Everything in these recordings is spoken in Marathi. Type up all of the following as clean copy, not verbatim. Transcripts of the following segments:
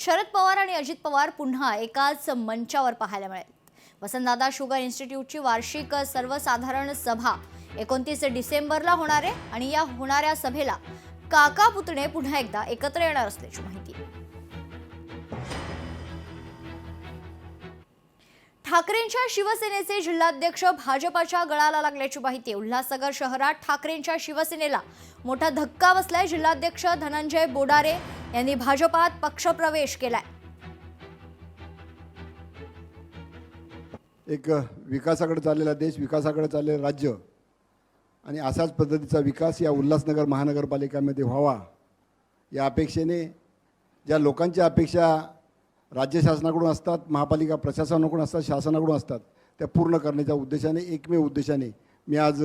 शरद पवार आणि अजित पवार पुन्हा एकाच मंचावर पाहायला मिळाले। वसंतदादा शुगर इन्स्टिट्यूटची वार्षिक सर्वसाधारण सभा 29 डिसेंबरला होणार आहे आणि या होणाऱ्या सभेला काका पुतणे पुन्हा एकदा एकत्र येणार असल्याची माहिती आहे। ठाकरेंच्या शिवसेनेचे जिल्हाध्यक्ष भाजपच्या गळाला लागल्याची माहिती आहे। उल्हासनगर शहरात ठाकरेंच्या शिवसेनेला मोठा धक्का बसलाय। जिल्हाध्यक्ष धनंजय बोडारे यांनी भाजपात पक्षप्रवेश केलाय। एक विकासाकडे चाललेला देश, विकासाकडे चाललेलं राज्य आणि अशाच पद्धतीचा विकास या उल्हासनगर महानगरपालिकेमध्ये व्हावा या अपेक्षेने ज्या लोकांच्या अपेक्षा राज्य शासनाकडून असतात, महापालिका प्रशासनाकडून असतात, शासनाकडून असतात, त्या पूर्ण करण्याच्या उद्देशाने एकमेव उद्देशाने मी आज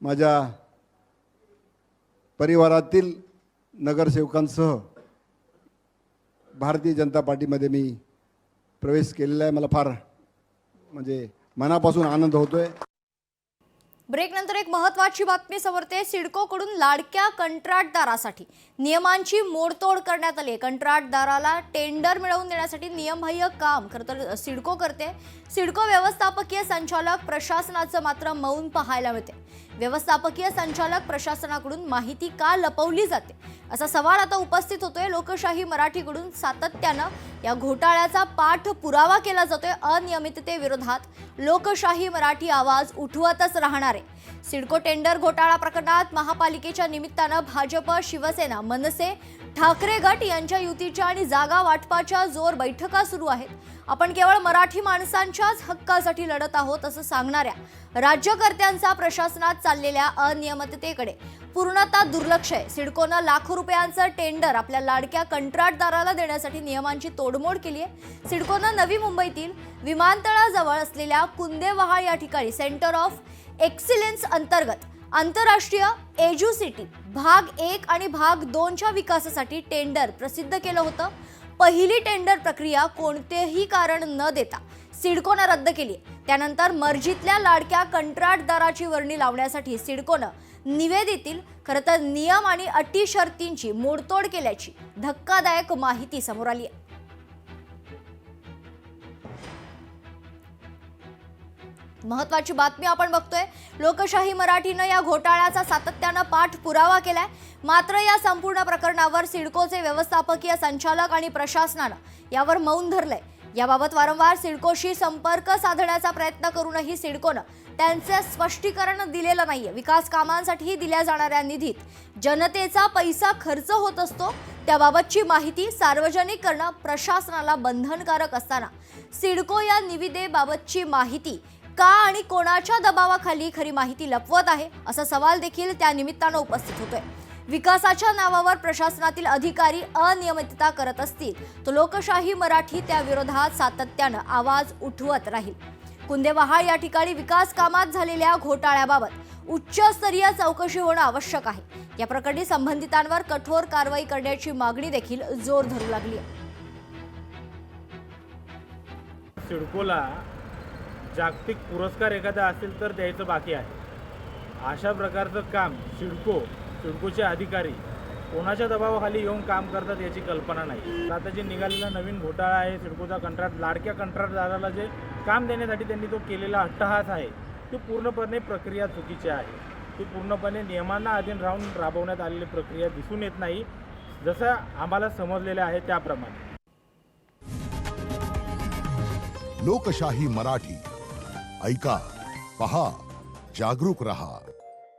माझ्या परिवारातील नगरसेवकांसह भारतीय जनता पार्टीमध्ये मी प्रवेश केलेला आहे। मला फार मनापासून आनंद होतोय। ब्रेक नंतर एक महत्त्वाची बातमी समोर येते। सिडकोकडून लाडक्या कंत्राटदारासाठी नियमांची मोडतोड करण्यात आली आहे। कंत्राटदाराला टेंडर मिळवून देण्यासाठी नियमबाह्य काम खरंतर सिडको करते। सिडको व्यवस्थापकीय संचालक प्रशासनाचं मात्र मौन पाहायला मिळते। व्यवस्थापकीय संचालक प्रशासनाकडून माहिती का लपवली जाते असा सवाल आता उपस्थित होतोय। लोकशाही मराठीकडून सातत्यानं या घोटाळ्याचा पाठपुरावा केला जातोय। अनियमिततेविरोधात लोकशाही मराठी आवाज उठवतच राहणार आहे। सिडको टेंडर घोटाळा प्रकरणात महापालिकेच्या निमित्तानं भाजप, शिवसेना, मनसे, ठाकरे गट यांच्या युतीच्या आणि जागा वाटपाच्या जोर बैठका सुरू आहेत। आपण केवळ मराठी माणसांच्याच हक्कासाठी लढत आहोत असं सांगणाऱ्या राज्यकर्त्यांचा प्रशासनात चाललेल्या अनियमिततेकडे पूर्णतः दुर्लक्ष आहे। सिडकोनं लाखो रुपयांचं टेंडर आपल्या लाडक्या कंत्राटदाराला देण्यासाठी नियमांची तोडमोड केली आहे। सिडकोनं नवी मुंबईतील विमानतळाजवळ असलेल्या कुंदेवहाळ या ठिकाणी सेंटर ऑफ एक्सिलन्स अंतर्गत आंतरराष्ट्रीय एज्युसिटी भाग 1 आणि भाग 2 च्या विकासासाठी टेंडर प्रसिद्ध केलं होतं। पहिली टेंडर प्रक्रिया कोणतेही कारण न देता सिडकोनं रद्द केली। त्यानंतर मर्जीतल्या लाडक्या कंत्राटदाराची वर्णी लावण्यासाठी सिडकोनं निवेदितील खरंतर नियम आणि अटी शर्तींची मोडतोड केल्याची धक्कादायक माहिती समोर आली आहे। महत्त्वाची बातमी आपण बघतोय। लोकशाही मराठीनं या घोटाळ्याचा सातत्यानं पाठपुरावा केलाय। मात्र या संपूर्ण प्रकरणावर सिडकोचे व्यवस्थापकीय संचालक आणि प्रशासनानं यावर मौन धरलंय। याबाबत वारंवार सिडकोशी संपर्क साधण्याचा प्रयत्न करूनही सिडकोनं त्यांचे स्पष्टीकरण दिलेलं नाहीये। विकास कामांसाठी दिल्या जाणाऱ्या निधीत जनतेचा पैसा खर्च होत असतो, त्याबाबतची माहिती सार्वजनिक करणं प्रशासनाला बंधनकारक असताना सिडको या निविदेबाबतची माहिती का आणि कोणाच्या दबावाखाली खरी माहिती लपवत आहे असा सवाल देखील त्या निमित्तानं उपस्थित होतोय। विकासाच्या नावावर प्रशासनातील अधिकारी अनियमितता करत असतील तर लोकशाही मराठी त्या विरोधात सातत्यानं आवाज उठवत राहील। कुंदेवहाळ या ठिकाणी विकास कामात झालेल्या घोटाळ्याबाबत उच्चस्तरीय चौकशी होणं आवश्यक आहे। या प्रकरणी संबंधितांवर कठोर कारवाई करण्याची मागणी देखील जोर धरू लागली आहे। सिडकोला जागतिक पुरस्कार एखादा असेल तर द्यायचं बाकी आहे। अशा प्रकारचं काम सिडकोचे अधिकारी कोणाच्या दबावाखाली येऊन काम करतात याची कल्पना नाही। आता जे निघालेला नवीन घोटाळा आहे, सिडकोचा लाडक्या कंत्राटदाराला जे काम देण्यासाठी त्यांनी तो केलेला अट्टहास आहे, तो पूर्णपणे प्रक्रिया चुकीची आहे। ती पूर्णपणे नियमांना अधीन राहून राबवण्यात आलेली प्रक्रिया दिसून येत नाही, जसं आम्हाला समजलेलं आहे त्याप्रमाणे। लोकशाही मराठी ऐका, पहा, जागरूक रहा।